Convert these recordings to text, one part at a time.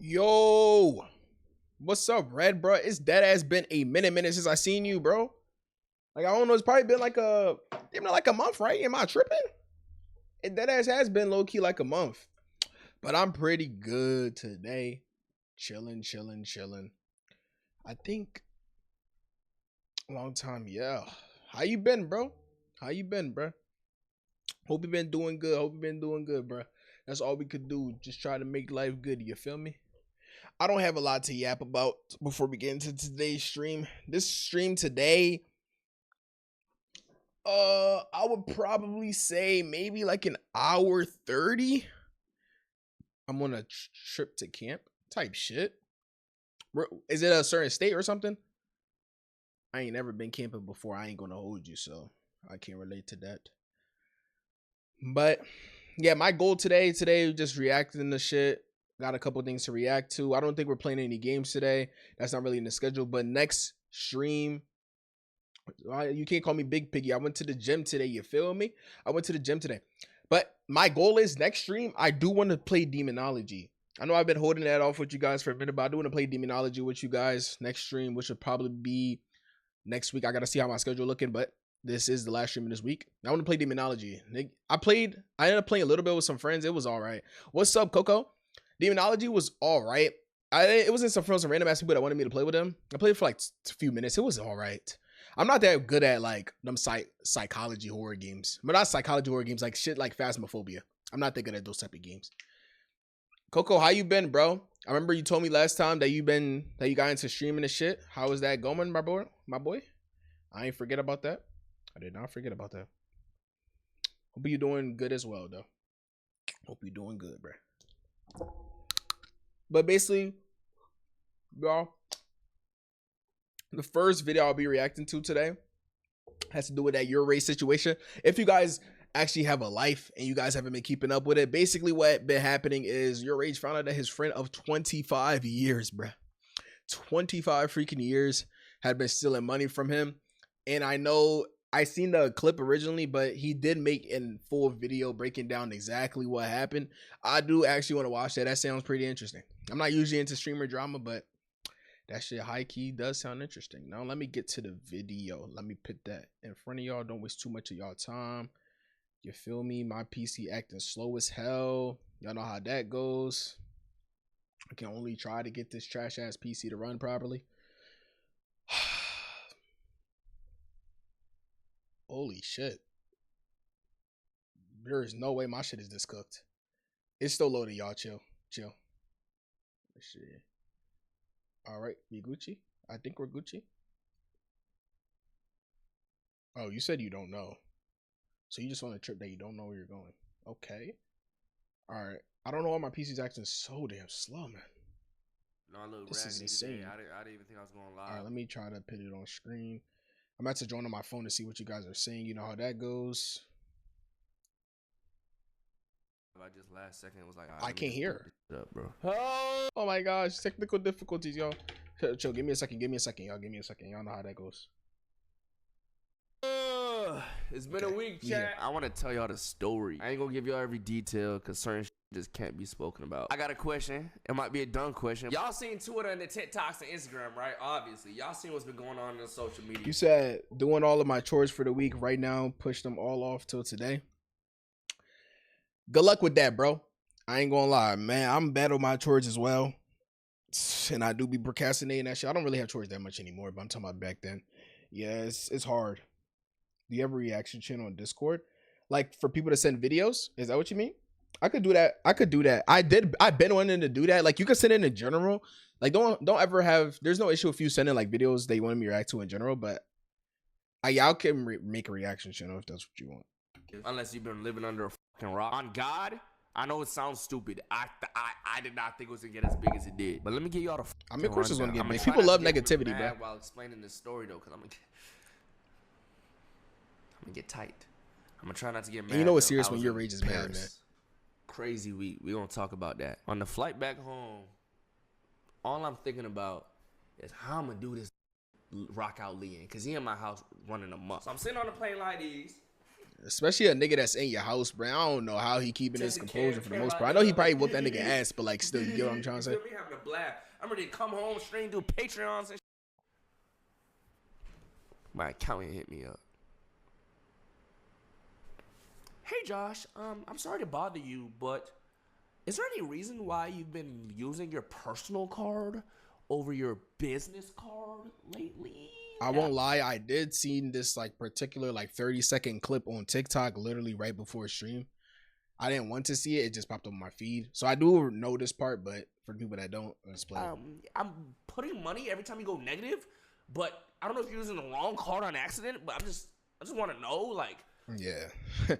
Yo, what's up, Red, bro? It's dead ass been a minute since I seen you, bro. Like, I don't know, it's probably been like a month, right? Am I tripping? It dead ass has been low key like a month, but I'm pretty good today. Chilling. I think a long time, yeah. How you been, bro? Hope you been doing good. Bro. That's all we could do. Just try to make life good. You feel me? I don't have a lot to yap about before we get into today's stream. This stream today, I would probably say maybe like an hour 30. I'm on a trip to camp type shit. Is it a certain state or something? I ain't never been camping before. I ain't gonna hold you, so I can't relate to that. But yeah, my goal today just reacting to shit. Got a couple things to react to. I don't think we're playing any games today. That's not really in the schedule. But next stream, you can't call me Big Piggy. I went to the gym today. You feel me? I went to the gym today. But my goal is next stream, I do want to play Demonology. I know I've been holding that off with you guys for a minute, but I do want to play Demonology with you guys next stream, which would probably be next week. I got to see how my schedule looking, but this is the last stream of this week. I want to play Demonology. I ended up playing a little bit with some friends. It was all right. What's up, Coco? Demonology was all right. It wasn't some random ass people that wanted me to play with them. I played for like a few minutes. It was all right. I'm not that good at like them psychology horror games, but not psychology horror games, like shit like Phasmophobia. I'm not that good at those type of games. Coco, how you been, bro? I remember you told me last time that you got into streaming and shit. How is that going, my boy? I ain't forget about that. I did not forget about that. Hope you're doing good as well, though. Hope you're doing good, bro. But basically, y'all, the first video I'll be reacting to today has to do with that Yourrage situation. If you guys actually have a life and you guys haven't been keeping up with it, basically what been happening is Yourrage found out that his friend of 25 years, bruh, 25 freaking years, had been stealing money from him. And I know I seen the clip originally, but he did make a full video breaking down exactly what happened. I do actually want to watch that. That sounds pretty interesting. I'm not usually into streamer drama, but that shit high key does sound interesting. Now let me get to the video. Let me put that in front of y'all. Don't waste too much of y'all time. You feel me? My PC acting slow as hell. Y'all know how that goes. I can only try to get this trash ass PC to run properly. Holy shit. There is no way my shit is this cooked. It's still loaded, y'all. Chill. Shit. Alright, we Gucci? I think we're Gucci. Oh, you said you don't know. So you just on a trip that you don't know where you're going. Okay. Alright. I don't know why my PC's acting so damn slow, man. No, I look this is insane. Today. I didn't even think I was going live. Alright, let me try to put it on screen. I'm about to join on my phone to see what you guys are saying. You know how that goes. I just last second was like, I can't hear. Up, bro. Oh my gosh, technical difficulties, y'all. Chill, give me a second, y'all. Give me a second. Y'all know how that goes. It's been a week, chat. I want to tell y'all the story. I ain't gonna give y'all every detail because certain shit just can't be spoken about. I got a question. It might be a dumb question. Y'all seen Twitter and the TikToks and Instagram, right? Obviously. Y'all seen what's been going on in social media. You said doing all of my chores for the week right now, push them all off till today. Good luck with that, bro. I ain't gonna lie, man. I'm bad with my chores as well. And I do be procrastinating that shit. I don't really have chores that much anymore, but I'm talking about back then. Yeah, it's hard. Do you have a reaction channel on Discord? Like for people to send videos? Is that what you mean? I could do that. I've been wanting to do that. Like you could send it in general. Like don't ever have, there's no issue if you send in like videos that you want me to react to in general, but y'all can make a reaction channel if that's what you want. Unless you've been living under a fucking rock. On God, I know it sounds stupid. I did not think it was gonna get as big as it did. But let me get y'all the. I mean, of course it's gonna get big. People love negativity, bro. While explaining this story though, because I'm gonna get tight. I'm gonna try not to get mad. And you know it's serious when Yourrage is mad, man. Crazy week. We're gonna talk about that. On the flight back home, all I'm thinking about is how I'm gonna do this rock out Leon, because he in my house running amok. So I'm sitting on the plane like these. Especially a nigga that's in your house, bro. I don't know how he keeping his composure for the most part. I know he probably whooped that nigga ass, but like still, you get what I'm trying to say? Me having a blast. I'm ready to come home, stream, do Patreons and shit. My accountant hit me up. Hey Josh, I'm sorry to bother you, but is there any reason why you've been using your personal card over your business card lately? I won't lie, I did see this like particular like 30-second clip on TikTok literally right before stream. I didn't want to see it, it just popped up on my feed. So I do know this part, but for people that don't, let's play. I'm putting money every time you go negative, but I don't know if you're using the wrong card on accident, but I just want to know, like, yeah.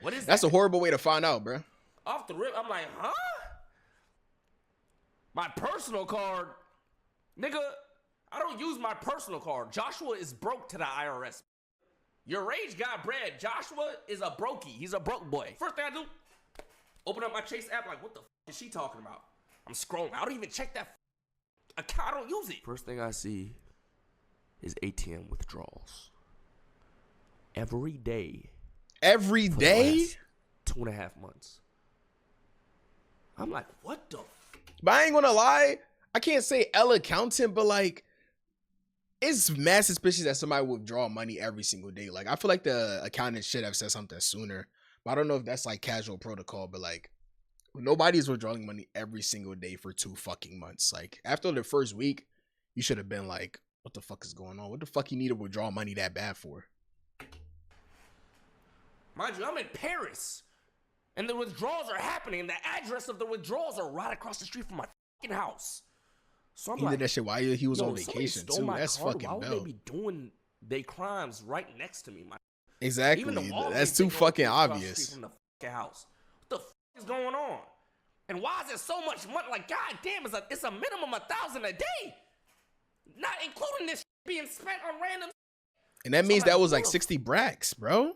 What is That's that? a horrible way to find out, bro. Off the rip, I'm like, huh? My personal card? Nigga, I don't use my personal card. Joshua is broke to the IRS. Yourrage got bread. Joshua is a brokey. He's a broke boy. First thing I do, open up my Chase app, like, what the is she talking about? I'm scrolling. I don't even check that account. I don't use it. First thing I see is ATM withdrawals. Every day. Every day? 2.5 months. I'm like, what the? But I ain't gonna lie, I can't say L accountant, but like, it's mad suspicious that somebody would withdraw money every single day. Like, I feel like the accountant should have said something sooner. But I don't know if that's like casual protocol, but like, nobody's withdrawing money every single day for 2 fucking months. Like, after the first week, you should have been like, what the fuck is going on? What the fuck you need to withdraw money that bad for? Mind you, I'm in Paris, and the withdrawals are happening, and the address of the withdrawals are right across the street from my fucking house. So I'm He like, did that shit while he was on somebody vacation stole too. my That's card. fucking Why would dope. they be doing their crimes right next to me? Exactly. Even the Walgreens That's too they go fucking across the obvious. street from the fucking house. What the fuck is going on? And why is there so much money? Like, god damn, it's a minimum of $1,000 a day, not including this being spent on random. And that means that was like 60 bracks, bro.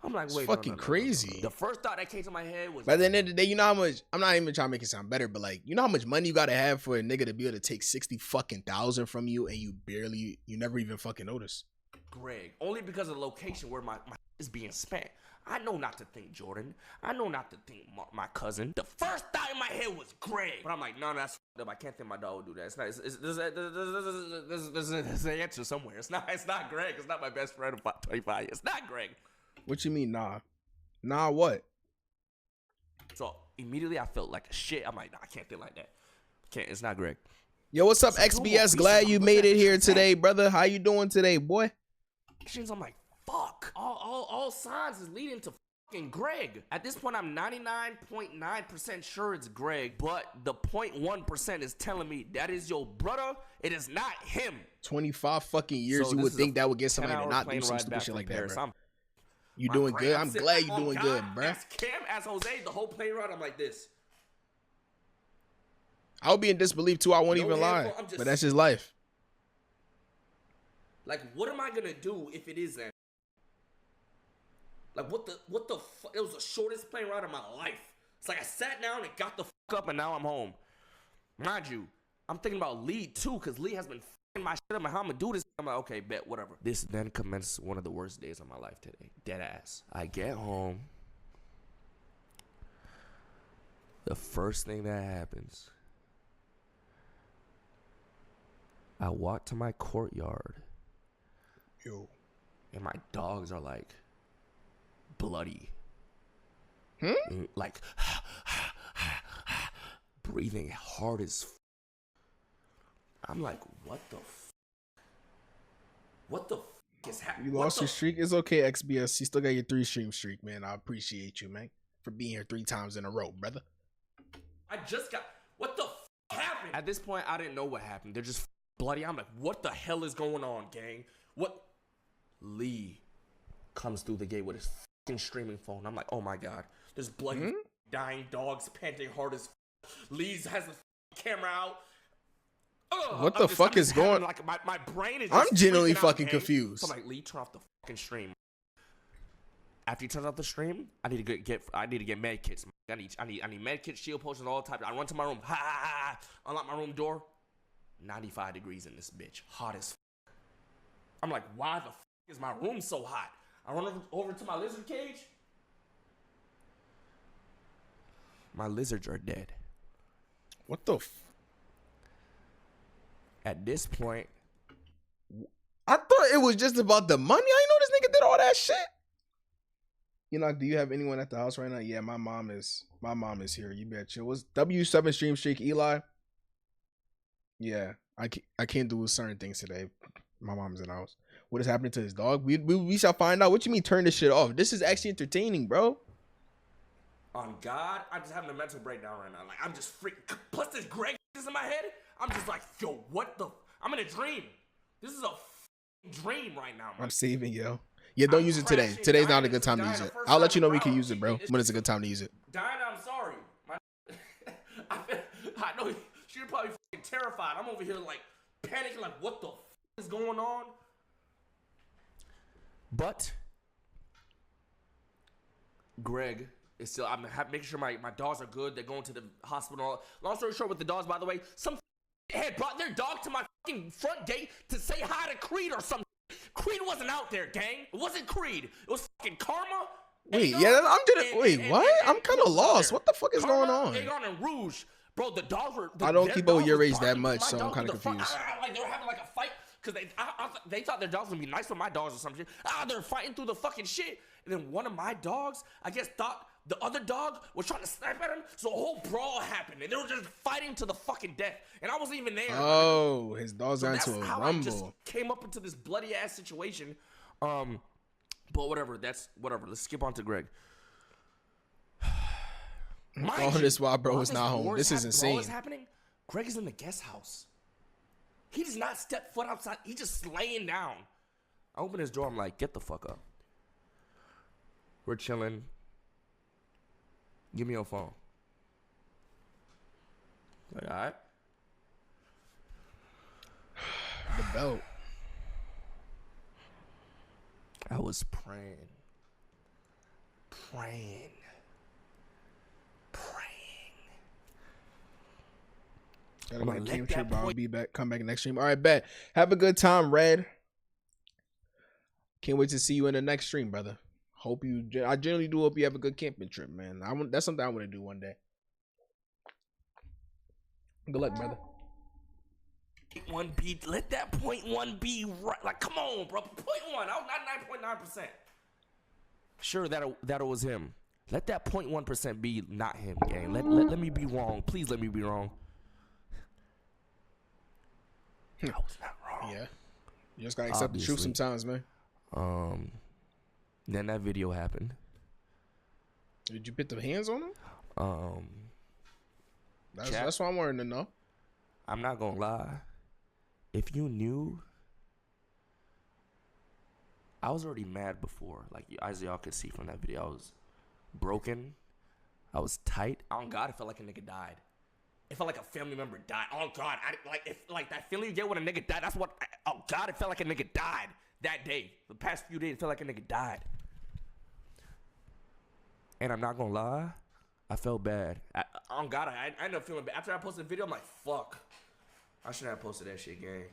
I'm like, It's wait, fucking no. crazy. The first thought that came to my head was, By the end of the day, you know how much, I'm not even trying to make it sound better, but like, you know how much money you gotta have for a nigga to be able to take 60 fucking thousand from you and you never even fucking notice. Greg, only because of the location where my is being spent. I know not to think Jordan. I know not to think my cousin. The first thought in my head was Greg. But I'm like, no, that's up. I can't think my dog would do that. It's not. There's an answer somewhere. It's not Greg. It's not my best friend of 25 years. It's not Greg. What you mean, nah? Nah, what? So immediately I felt like a shit. I'm like, nah, I can't think like that. Can't. It's not Greg. Yo, what's up, XBS? Glad you made it here today, brother. How you doing today, boy? I'm like, fuck. All signs is leading to fucking Greg. At this point, I'm 99.9% sure it's Greg, but the 0.1% is telling me that is your brother. It is not him. 25 fucking years, you would think that would get somebody to not do some stupid shit like that, bro. You doing good? I'm glad you doing good, bro. As Cam, as Jose, the whole plane ride, I'm like this. I'll be in disbelief too. I won't even lie, but that's just life. Like, what am I gonna do if it is that? Like, what the fuck? It was the shortest plane ride of my life. It's like I sat down and got the fuck up and now I'm home. Mind you, I'm thinking about Lee too, because Lee has been fucking my shit up. How I'm gonna do this? I'm like, okay, bet, whatever. This then commenced one of the worst days of my life today. Dead ass. I get home. The first thing that happens, I walk to my courtyard. Yo. And my dogs are like bloody. Like breathing hard as I'm like, what the is happening? You lost your streak? It's okay, XBS. You still got your 3-stream streak, man. I appreciate you, man, for being here 3 times in a row, brother. I just got, what the happened? At this point, I didn't know what happened. They're just bloody. I'm like, what the hell is going on, gang? What? Lee comes through the gate with his fucking streaming phone. I'm like, oh my god. There's bloody dying dogs panting hard as Lee's has the camera out. What the fuck is going on? Like, my brain is just I'm genuinely freaking fucking out, confused. So I'm like, Lee, turn off the fucking stream. After he turns off the stream, I need to get med kits. I need med kits, shield potions, all types. I run to my room. Unlock my room door. 95 degrees in this bitch. Hot as fuck. I'm like, why the fuck is my room so hot? I run over to my lizard cage. My lizards are dead. What the? At this point, I thought it was just about the money. I know this nigga did all that shit. You know, do you have anyone at the house right now? Yeah, my mom is here. You bet chill. Was W7 stream streak Eli? Yeah, I can't do certain things today. My mom's in the house. What is happening to his dog? We shall find out. What you mean turn this shit off? This is actually entertaining, bro. On God, I'm just having a mental breakdown right now. Like, I'm just freaking. Plus, this Greg is in my head. I'm just like, yo, what the? I'm in a dream. This is a dream right now, man. I'm saving, yo. Yeah, don't use it today. Today's not a good time to use it. I'll let you know we can use it, bro. When it's a good time to use it. Diana, I'm sorry. I know you're probably fucking terrified. I'm over here like panicking, like what the is going on? But Greg is still. I'm making sure my dogs are good. They're going to the hospital. Long story short, with the dogs, by the way, some had brought their dog to my fucking front gate to say hi to Creed or something. Creed wasn't out there, gang. It wasn't Creed. It was fucking Karma. Wait, yeah, I'm doing. Wait, what? I'm kind of lost. What the fuck is going on? Aegon and Rouge, bro. The dogs were. I don't keep up with Yourrage that much, so I'm kind of confused. Like they were having like a fight because they thought their dogs would be nice with my dogs or some shit. They're fighting through the fucking shit, and then one of my dogs, I guess, thought the other dog was trying to snipe at him, so a whole brawl happened, and they were just fighting to the fucking death, and I wasn't even there. Oh, his dogs got into a rumble. I just came up into this bloody ass situation. But whatever. That's whatever. Let's skip on to Greg. All this while bro is not home. This is insane. What's happening? Greg is in the guest house. He does not step foot outside. He just laying down. I open his door. I'm like, get the fuck up. We're chilling. Give me your phone. Like, all right. The belt. I was praying. Gotta make a game trip, I'll be back. Come back next stream. All right, bet. Have a good time, Red. Can't wait to see you in the next stream, brother. Hope you. I generally do hope you have a good camping trip, man. That's something I want to do one day. Good luck, brother. 1B. Let that 0.1 be right. Like, come on, bro. 0.1. I was not 9.9%. Sure, that was him. Let that 0.1% be not him, gang. Let me be wrong. Please let me be wrong. I was not wrong. Yeah. You just gotta accept the truth sometimes, man. Then that video happened. Did you put the hands on him? That's what I'm wanting to know. I'm not gonna lie. If you knew, I was already mad before. Like, as y'all could see from that video, I was broken. I was tight. On God, it felt like a nigga died. It felt like a family member died. Oh God, like that feeling you get when a nigga died. That's what. Oh God, it felt like a nigga died that day. The past few days, it felt like a nigga died. And I'm not gonna lie, I felt bad. On God, I ended up feeling bad. After I posted the video, I'm like, fuck. I shouldn't have posted that shit, gang.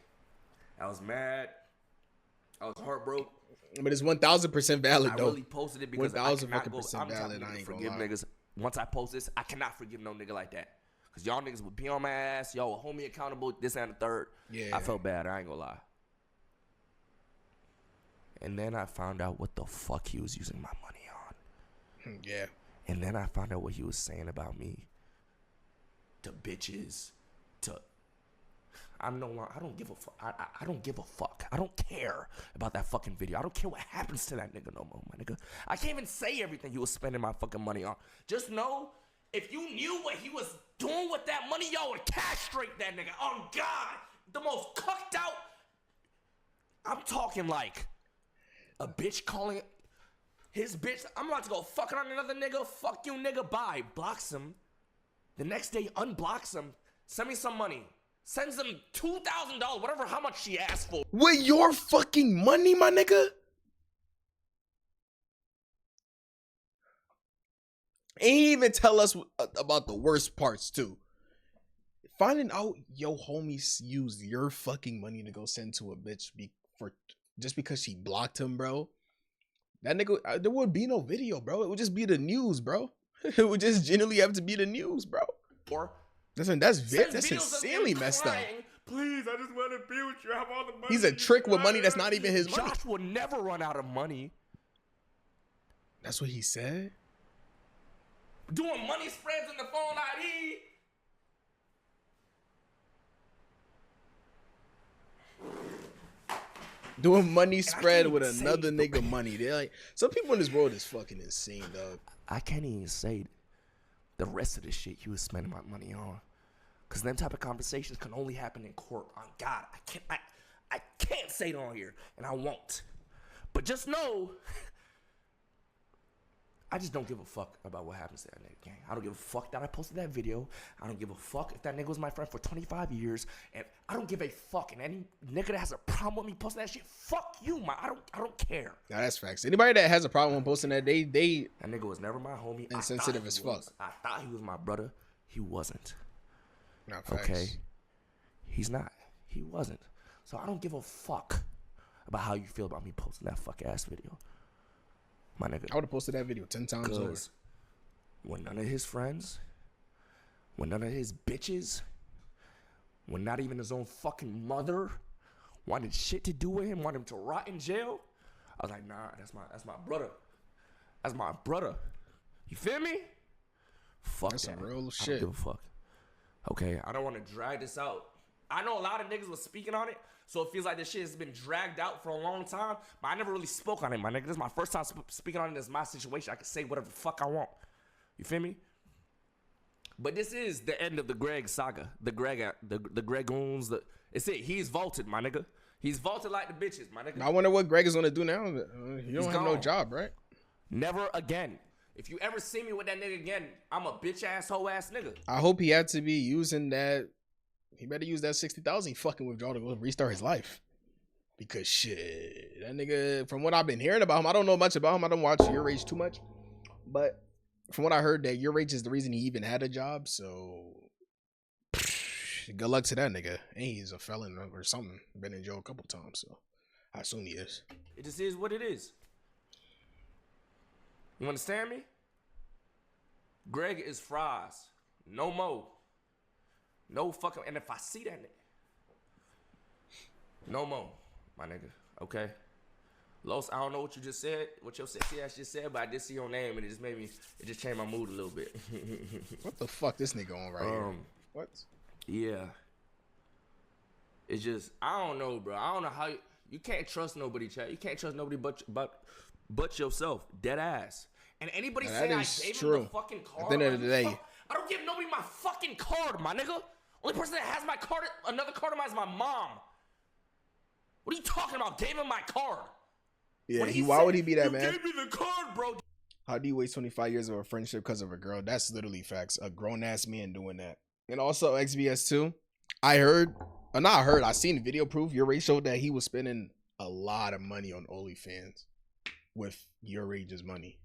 I was mad. I was heartbroken. But it's 1,000% valid, though. I really posted it because 1,000% valid. I ain't forgive gonna lie. niggas. Once I post this, I cannot forgive no nigga like that. Because y'all niggas would be on my ass. Y'all would hold me accountable, this and the third. Yeah. I felt bad. I ain't gonna lie. And then I found out what the fuck he was using my money on. Yeah. And then I found out what he was saying about me. To bitches. To... I don't give a fuck. I don't give a fuck. I don't care about that fucking video. I don't care what happens to that nigga no more, my nigga. I can't even say everything he was spending my fucking money on. Just know, if you knew what he was doing with that money, y'all would castrate that nigga. Oh God, the most cucked out. I'm talking like a bitch calling his bitch. I'm about to go fucking on another nigga. Fuck you, nigga. Bye. Blocks him. The next day, unblocks him. Send me some money. Sends them $2,000, whatever, how much she asked for. With your fucking money, my nigga? Ain't even tell us about the worst parts, too. Finding out your homies used your fucking money to go send to a bitch just because she blocked him, bro. That nigga, there would be no video, bro. It would just be the news, bro. It would just genuinely have to be the news, bro. Or that's insanely messed up. Please, I just want to be with you. I have all the money. He's a trick with money that's not even his money. Josh will never run out of money. That's what he said? Doing money spreads in the phone ID. Doing money spread with another nigga money. They're like, some people in this world is fucking insane, dog. I can't even say the rest of the shit he was spending my money on. Because them type of conversations can only happen in court. On God, I can't say it on here, and I won't. But just know, I just don't give a fuck about what happens to that nigga, gang. I don't give a fuck that I posted that video. I don't give a fuck if that nigga was my friend for 25 years. And I don't give a fuck. And any nigga that has a problem with me posting that shit, fuck you, man. I don't care. Nah, that's facts. Anybody that has a problem with posting that, that nigga was never my homie. Insensitive as fuck. I thought he was my brother. He wasn't. Not facts. Okay? He's not. He wasn't. So I don't give a fuck about how you feel about me posting that fuck ass video. My nigga. I would have posted that video 10 times over. When none of his friends, when none of his bitches, when not even his own fucking mother wanted shit to do with him, wanted him to rot in jail, I was like, nah, that's my brother. That's my brother. You feel me? Fuck that's that. Some real shit. I don't give a fuck. Okay, I don't want to drag this out. I know a lot of niggas was speaking on it, so it feels like this shit has been dragged out for a long time, but I never really spoke on it, my nigga. This is my first time speaking on it. This is my situation. I can say whatever the fuck I want. You feel me? But this is the end of the Greg saga. The Gregoons. It's it. He's vaulted, my nigga. He's vaulted like the bitches, my nigga. I wonder what Greg is gonna do now. You don't have no job, right? Never again. If you ever see me with that nigga again, I'm a bitch ass hoe ass nigga. I hope he had to be using that. He better use that 60,000 he fucking withdraw to go restart his life. Because shit, that nigga, from what I've been hearing about him, I don't know much about him. I don't watch Yourrage too much. But from what I heard, that Yourrage is the reason he even had a job. So good luck to that nigga. And he's a felon or something. Been in jail a couple times, so I assume he is. It just is what it is. You understand me? Greg is fries. No more. No fucking, and if I see that nigga, no more, my nigga, okay? Los, I don't know what you just said, what your sexy ass just said, but I did see your name, and it just changed my mood a little bit. What the fuck this nigga on right here? What? Yeah. It's just, I don't know, bro. I don't know how, you can't trust nobody, chat. You can't trust nobody but yourself, dead ass. And anybody saying I gave him the fucking card, at the end of the day, I don't give nobody my fucking card, my nigga. Only person that has my card, another card of mine is my mom. What are you talking about? Gave him my card. Yeah, why would he be that, man? You gave me the card, bro. How do you waste 25 years of a friendship because of a girl? That's literally facts. A grown-ass man doing that. And also, XBS too, I seen video proof. Yourrage showed that he was spending a lot of money on OnlyFans with Yourrage's money.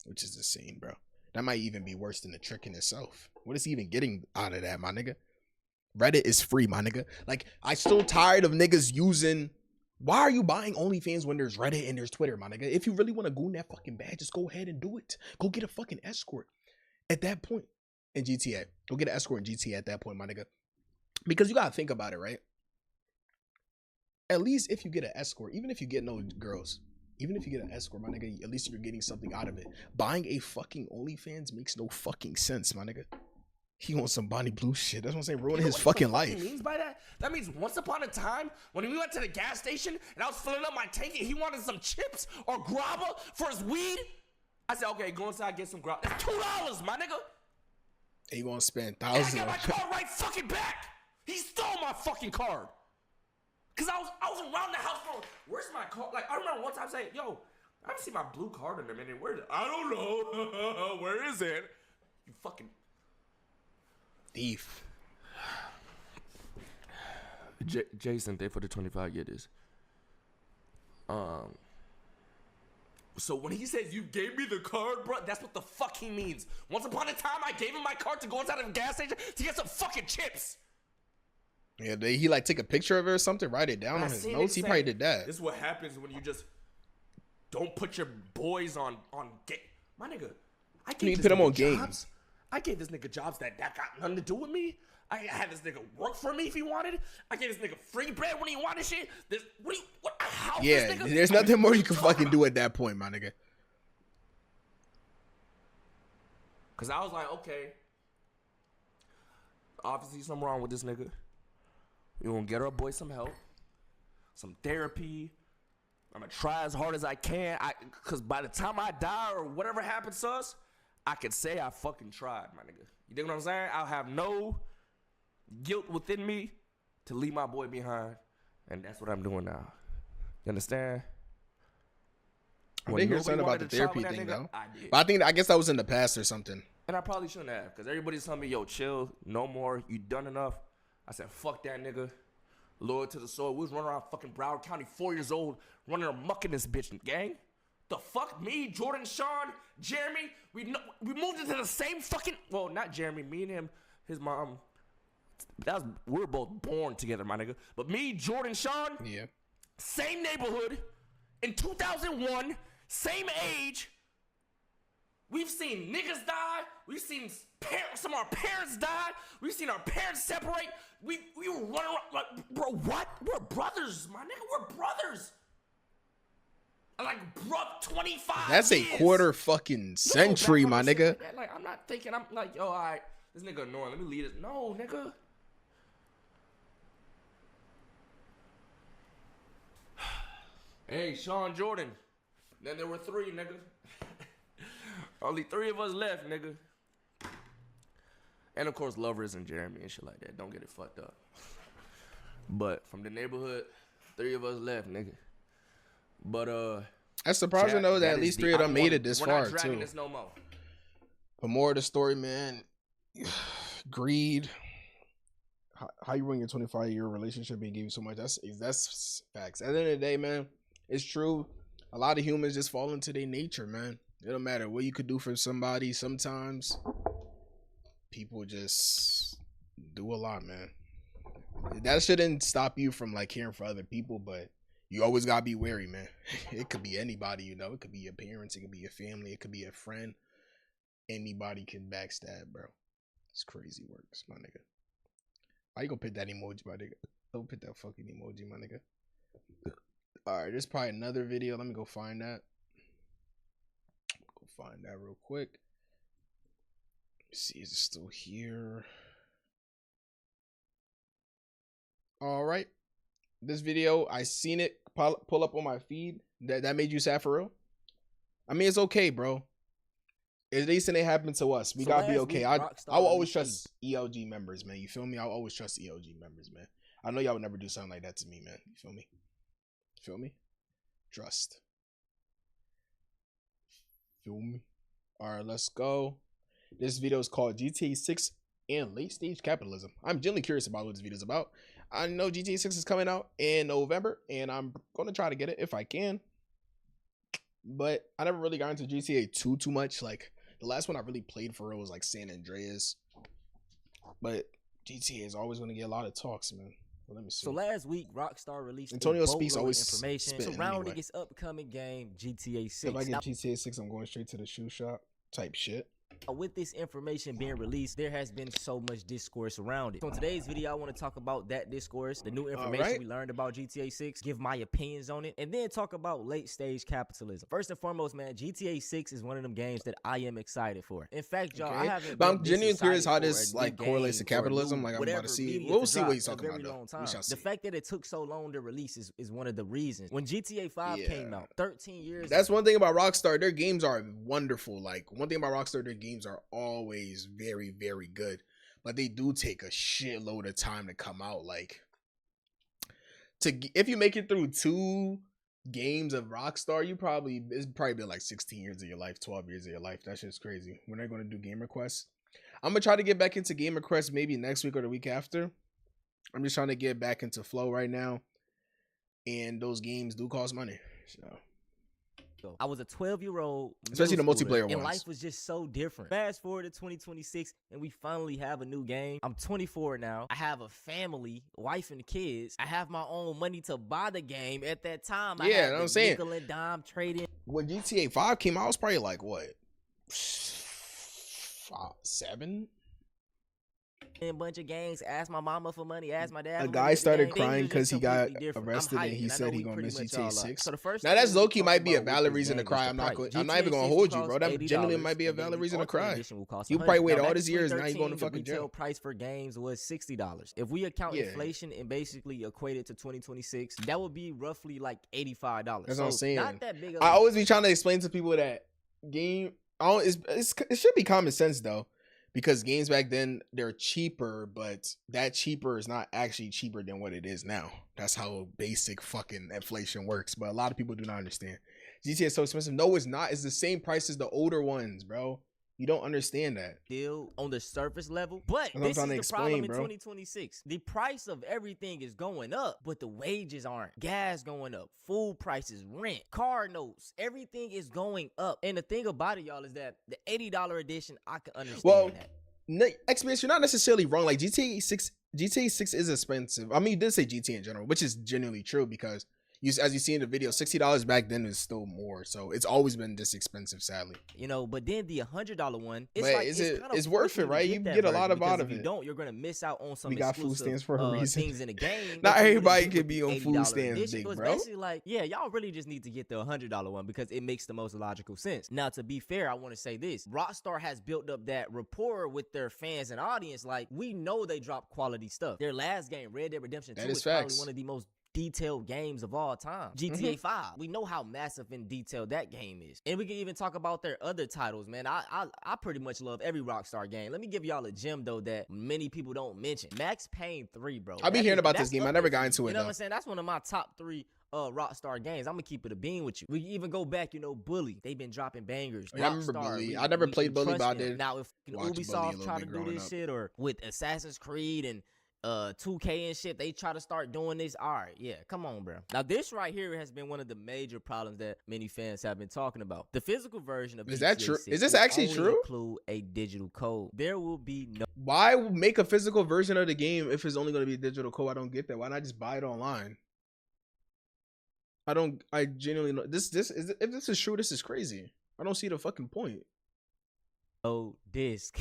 Which is insane, bro. That might even be worse than the trick in itself. What is he even getting out of that, my nigga? Reddit is free, my nigga. Like, I still tired of niggas using... Why are you buying OnlyFans when there's Reddit and there's Twitter, my nigga? If you really want to goon that fucking bad, just go ahead and do it. Go get a fucking escort at that point in GTA. Go get an escort in GTA at that point, my nigga. Because you gotta think about it, right? At least if you get an escort, even if you get no girls... Even if you get an escort, my nigga, at least you're getting something out of it. Buying a fucking OnlyFans makes no fucking sense, my nigga. He wants some Bonnie Blue shit. That's what I'm saying. Ruining his fucking life. What he means by that? That means once upon a time, when we went to the gas station and I was filling up my tank and he wanted some chips or grabba for his weed, I said, okay, go inside, get some grabba. That's $2, my nigga. He gonna spend thousands. And I got my card right fucking back. He stole my fucking card. Cause I was around the house going, where's my card? Like, I remember one time saying, yo, I haven't seen my blue card in a minute. Where is it? I don't know. Where is it? You fucking thief. Jason, thank you for the 25 years. So when he says you gave me the card, bro, that's what the fuck he means. Once upon a time, I gave him my card to go inside of a gas station to get some fucking chips. Yeah, he like take a picture of it or something, write it down on his notes. He probably did that. This is what happens when you just don't put your boys on gay. My nigga, I gave put him on jobs. games. I gave this nigga jobs that got nothing to do with me. I had this nigga work for me if he wanted. I gave this nigga free bread when he wanted shit. Yeah, there's nothing more you can fucking do at that point, my nigga. Cause I was like, okay, obviously something wrong with this nigga. We gonna get our boy some help, some therapy. I'm gonna try as hard as I can. Cause by the time I die or whatever happens to us, I could say I fucking tried, my nigga. You dig what I'm saying? I'll have no guilt within me to leave my boy behind, and that's what I'm doing now. You understand? I didn't hear something about the therapy thing though. But I guess that was in the past or something. And I probably shouldn't have, because everybody's telling me, yo, chill, no more, you done enough. I said, fuck that nigga. Loyal to the soul. We was running around fucking Broward County, 4 years old, running amok in this bitch, gang. The fuck? Me, Jordan, Sean, Jeremy, we moved into the same fucking, well, not Jeremy, me and him, his mom, we were both born together, my nigga. But me, Jordan, Sean, yeah, same neighborhood, in 2001, same age. We've seen niggas die. We've seen some of our parents die. We've seen our parents separate. We were running around like, bro, what? We're brothers, my nigga. We're brothers. Like, bro, 25 That's a quarter fucking century, my nigga. Like, I'm not thinking, I'm like, yo, all right, this nigga annoying. Let me leave it. No, nigga. Hey, Sean Jordan. Then there were 3, nigga. Only 3 of us left, nigga. And of course, Lovers and Jeremy and shit like that. Don't get it fucked up. But from the neighborhood, 3 of us left, nigga. But that's surprising though that at least 3 of them made it this far not dragging too. This no more. But more of the story, man. Greed. How you ruin your 25-year relationship and give you so much? That's facts. At the end of the day, man, it's true. A lot of humans just fall into their nature, man. It don't matter what you could do for somebody. Sometimes people just do a lot, man. That shouldn't stop you from like caring for other people, but you always gotta be wary, man. It could be anybody, you know. It could be your parents. It could be your family. It could be a friend. Anybody can backstab, bro. It's crazy works, my nigga. Why you gonna put that emoji, my nigga? Don't put that fucking emoji, my nigga. Alright, there's probably another video. Let me go find that. Go find that real quick. Let's see, is it still here? Alright. This video, I seen it pull up on my feed. That made you sad for real? I mean, it's okay, bro. At least it happened to us. We gotta be okay. I will always trust ELG members, man. You feel me? I'll always trust ELG members, man. I know y'all would never do something like that to me, man. You feel me? Feel me? Trust. Feel me? Alright, let's go. This video is called GTA 6 and Late Stage Capitalism. I'm genuinely curious about what this video is about. I know GTA 6 is coming out in November, and I'm going to try to get it if I can. But I never really got into GTA 2 too much. Like, the last one I really played for real was like San Andreas. But GTA is always going to get a lot of talks, man. Well, let me see. So last week, Rockstar released Antonio Speaks always information surrounding its upcoming game, GTA 6. If I get GTA 6, I'm going straight to the shoe shop type shit. With this information being released, there has been so much discourse around it. So in today's video, I want to talk about that discourse, the new information we learned about GTA 6, give my opinions on it, and then talk about late stage capitalism. First and foremost, man, GTA 6 is one of them games that I am excited for. In fact, y'all, I haven't. But I'm genuinely curious how this like correlates to capitalism. Like I'm about to see. We'll see what he's talking about. We shall see. The fact that it took so long to release is one of the reasons. When GTA 5 came out, 13 years. That's one thing about Rockstar. Their games are wonderful. Like one thing about Rockstar, their games are always very, very good, but they do take a shitload of time to come out. Like, if you make it through 2 games of Rockstar, it's probably been like 16 years of your life, 12 years of your life. That shit's crazy. When they're gonna do game requests, I'm gonna try to get back into game requests maybe next week or the week after. I'm just trying to get back into flow right now, and those games do cost money. So I was a 12-year-old, especially the multiplayer ones, and life was just so different. Fast forward to 2026, and we finally have a new game. I'm 24 now. I have a family, wife, and kids. I have my own money to buy the game. At that time, I had I'm saying, nickel and dime trading. When GTA 5 came out, I was probably like what, 7. A bunch of games, ask my mama for money, ask my dad. A guy started crying because he got arrested and he said he gonna miss GTA 6. So the first now that's low key might be a valid reason to cry. I'm not even gonna hold you, bro. That genuinely might be a valid reason to cry. You probably waited all these years, now you going to fucking jail. The price for games was $60. If we account inflation and basically equate it to 2026, that would be roughly like $85. That's what I'm saying. Not that big. I always be trying to explain to people that game. It should be common sense though. Because games back then, they're cheaper, but that cheaper is not actually cheaper than what it is now. That's how basic fucking inflation works. But a lot of people do not understand. GTA is so expensive. No, it's not. It's the same price as the older ones, bro. You don't understand that. Still on the surface level. But this is the problem in 2026. The price of everything is going up, but the wages aren't. Gas going up. Food prices, rent, car notes, everything is going up. And the thing about it, y'all, is that the $80 edition, I can understand that. Experience, you're not necessarily wrong. Like GTA 6 is expensive. I mean, you did say GTA in general, which is genuinely true because as you see in the video, $60 back then is still more. So it's always been this expensive, sadly. You know, but then the $100 one, it's worth it, right? You get a lot out of it. If you don't, you're gonna miss out on some. We got food stamps for a reason. Things in the game. Not everybody can be on food stamps, big bro. Basically, like, yeah, y'all really just need to get the $100 one because it makes the most logical sense. Now, to be fair, I want to say this: Rockstar has built up that rapport with their fans and audience. Like, we know they drop quality stuff. Their last game, Red Dead Redemption 2, is probably one of the most detailed games of all time. GTA 5, we know how massive and detailed that game is. And we can even talk about their other titles, man. I pretty much love every Rockstar game. Let me give y'all a gem though that many people don't mention. Max Payne 3, bro. I've been hearing about this game. I never got into it. You know what I'm saying? That's one of my top 3 Rockstar games. I'm gonna keep it a bean with you. We even go back, you know, Bully. They've been dropping bangers. I remember Bully. I never played Bully, but I did. Now, if Ubisoft try to do this shit, or with Assassin's Creed and 2K and shit, they try to start doing this. All right, yeah, come on, bro. Now, this right here has been one of the major problems that many fans have been talking about. The physical version of is that true? Is this actually true? Include a digital code. There will be no. Why make a physical version of the game if it's only going to be a digital code? I don't get that. Why not just buy it online? I genuinely know this is, if this is true, this is crazy. I don't see the fucking point. Disc.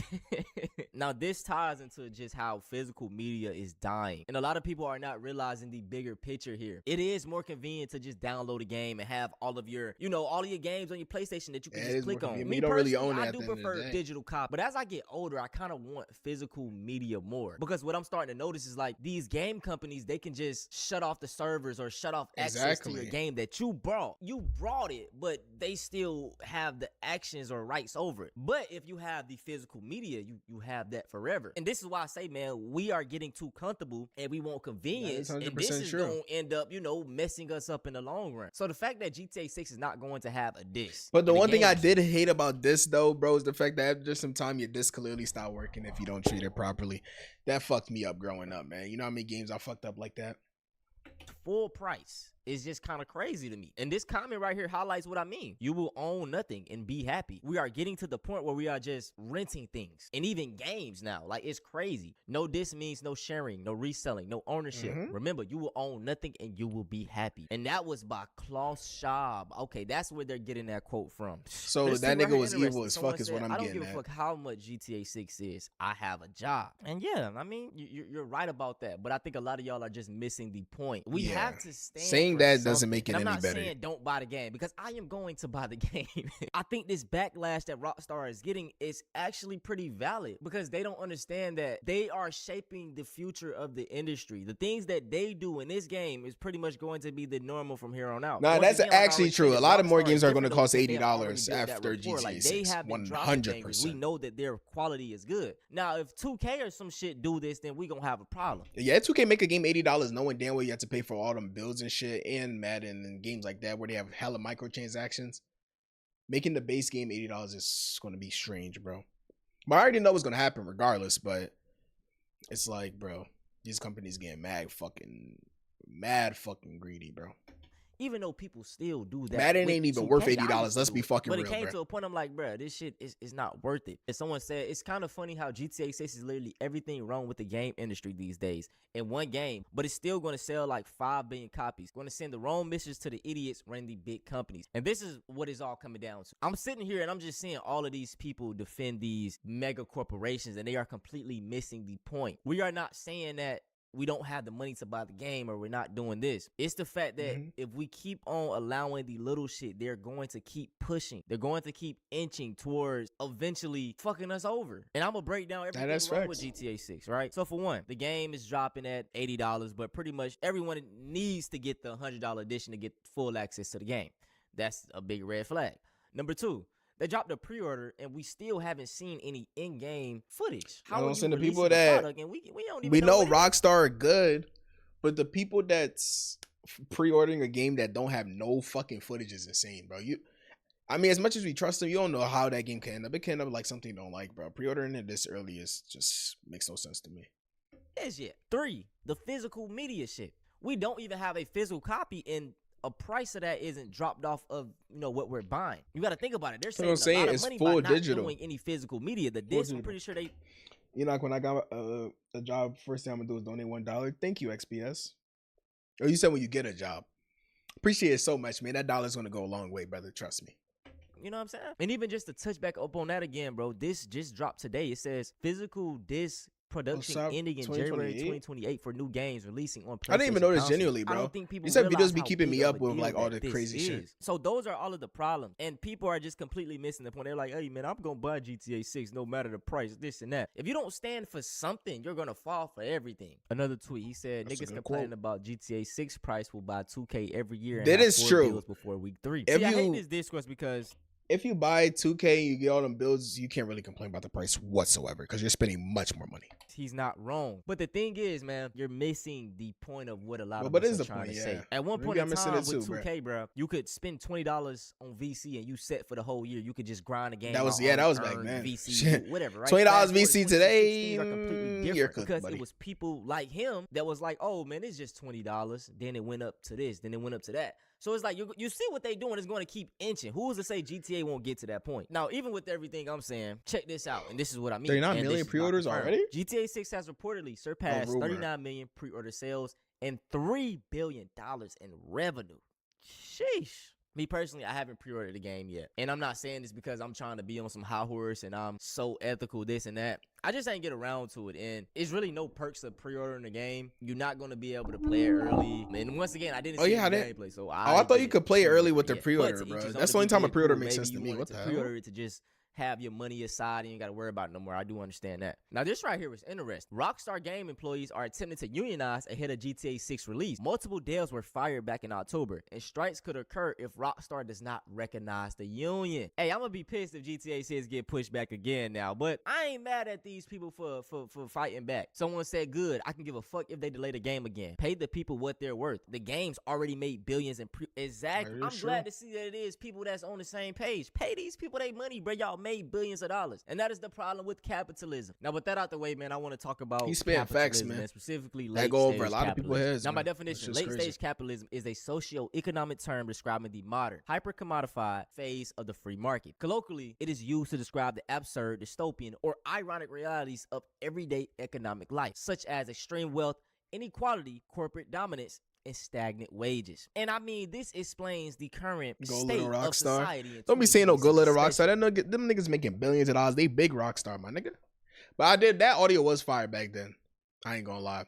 Now, this ties into just how physical media is dying, and a lot of people are not realizing the bigger picture here. It is more convenient to just download a game and have all of your, all of your games on your PlayStation that you can just click on. Me, don't really own I do prefer digital copy, but as I get older, I kind of want physical media more, because what I'm starting to notice is like these game companies, they can just shut off the servers or shut off access to your game that you brought. You brought it, but they still have the actions or rights over it. But if you have the physical media, you have that forever. And this is why I say, man, we are getting too comfortable and we want convenience, and this is going to end up, messing us up in the long run. So the fact that GTA 6 is not going to have a disc. But the one thing I did hate about this though, bro, is the fact that after some time your disc clearly stop working if you don't treat it properly. That fucked me up growing up, man. You know how many games I fucked up like that? Full price is just kind of crazy to me. And this comment right here highlights what I mean. You will own nothing and be happy. We are getting to the point where we are just renting things, and even games now. Like, it's crazy. No disc means no sharing, no reselling, no ownership. Remember, you will own nothing and you will be happy. And that was by Klaus Schwab. Okay, that's where they're getting that quote from. So that nigga was evil as fuck is what I'm getting at. I don't give a fuck how much GTA 6 is. I have a job. And yeah, I mean, you're right about that. But I think a lot of y'all are just missing the point. We have to stand. Saying that doesn't make it any better. I'm not saying don't buy the game, because I am going to buy the game. I think this backlash that Rockstar is getting is actually pretty valid, because they don't understand that they are shaping the future of the industry. The things that they do in this game is pretty much going to be the normal from here on out. Nah, that's actually true. A lot of more games are going to cost $80 after GTA 6. They have been 100%. We know that their quality is good. Now, if 2K or some shit do this, then we gonna have a problem. Yeah, 2K make a game $80 knowing damn well you have to pay for all them builds and shit, and Madden and games like that where they have hella microtransactions. Making the base game $80 is going to be strange, bro. But I already know what's going to happen regardless, but it's like, bro, these companies getting mad fucking greedy, bro. Even though people still do that. Madden ain't even worth $80. Let's be fucking real. But it came to a point I'm like, bro, this shit is not worth it. If someone said, it's kind of funny how GTA 6 is literally everything wrong with the game industry these days in one game, but it's still going to sell like 5 billion copies. Going to send the wrong message to the idiots running the big companies. And this is what it's all coming down to. I'm sitting here and I'm just seeing all of these people defend these mega corporations, and they are completely missing the point. We are not saying that we don't have the money to buy the game or we're not doing this. It's the fact that if we keep on allowing the little shit, they're going to keep pushing. They're going to keep inching towards eventually fucking us over. And I'm going to break down everything wrong with GTA 6, right? So for one, the game is dropping at $80, but pretty much everyone needs to get the $100 edition to get full access to the game. That's a big red flag. Number two, they dropped a pre-order, and we still haven't seen any in-game footage. How I don't send the people that we know Rockstar are good, but the people that's pre-ordering a game that don't have no fucking footage is insane, bro. I mean, as much as we trust them, you don't know how that game can end up. It can end up like something you don't like, bro. Pre-ordering it this early is just makes no sense to me. Yes, yeah. 3, the physical media shit. We don't even have a physical copy, and a price of that isn't dropped off of what we're buying. You got to think about it. They're saving a lot of money by not doing any physical media. The disc, I'm pretty sure they. You know, like when I got a job, first thing I'm gonna do is donate $1. Thank you, XPS. Or you said when you get a job. Appreciate it so much, man. That $1's gonna go a long way, brother. Trust me. You know what I'm saying? And even just to touch back up on that again, bro. This just dropped today. It says physical disc production ending in January 2028 for new games releasing on PlayStation. I didn't even know this genuinely, bro. I don't think people you said videos be keeping me up with like all the crazy shit. So those are all of the problems, and people are just completely missing the point. They're like, hey man, I'm gonna buy GTA 6 no matter the price, this and that. If you don't stand for something, you're gonna fall for everything. Another tweet, he said, niggas complaining about GTA 6 price will buy 2K every year. And that is true. Before week 3. See, I hate this discourse because if you buy 2K and you get all them builds, you can't really complain about the price whatsoever because you're spending much more money. He's not wrong. But the thing is, man, you're missing the point of what a lot of us are trying to say. At one point in time with 2K, bro, you could spend $20 on VC and you set for the whole year. You could just grind a game. That was back then. VC, whatever, right? $20 VC today, are completely different because buddy. It was people like him that was like, oh man, it's just $20. Then it went up to this. Then it went up to that. So it's like you see what they doing is going to keep inching. Who is to say GTA won't get to that point? Now, even with everything I'm saying, check this out, and this is what I mean. 39 million pre-orders already? GTA 6 has reportedly surpassed 39 million pre-order sales and $3 billion in revenue. Sheesh. Me personally, I haven't pre-ordered the game yet. And I'm not saying this because I'm trying to be on some high horse and I'm so ethical, this and that. I just ain't get around to it. And it's really no perks of pre-ordering the game. You're not going to be able to play it early. And once again, I didn't see the gameplay. So I thought you could play it early with the pre-order, bro. That's the only time a pre-order makes sense to me. What the hell? Pre-order it to just have your money aside and you ain't got to worry about it no more. I do understand that. Now, this right here is interesting. Rockstar game employees are attempting to unionize ahead of GTA 6 release. Multiple devs were fired back in October, and strikes could occur if Rockstar does not recognize the union. Hey, I'm gonna be pissed if GTA 6 get pushed back again now, but I ain't mad at these people for fighting back. Someone said, good, I can give a fuck if they delay the game again. Pay the people what they're worth. The game's already made billions in exactly. I'm glad to see that it is people that's on the same page. Pay these people their money, bro. Y'all made billions of dollars, and that is the problem with capitalism. Now, with that out the way, man, I want to talk about facts, man. And specifically late that go stage over a lot capitalism. of people's heads. Now, by definition, late stage capitalism is a socio-economic term describing the modern, hyper-commodified phase of the free market. Colloquially, it is used to describe the absurd, dystopian, or ironic realities of everyday economic life, such as extreme wealth, inequality, corporate dominance, and stagnant wages. And I mean, this explains the current state of society. Don't be saying no good little Rockstar. Them niggas making billions of dollars. They big Rockstar, my nigga. But I did that audio was fire back then. I ain't gonna lie.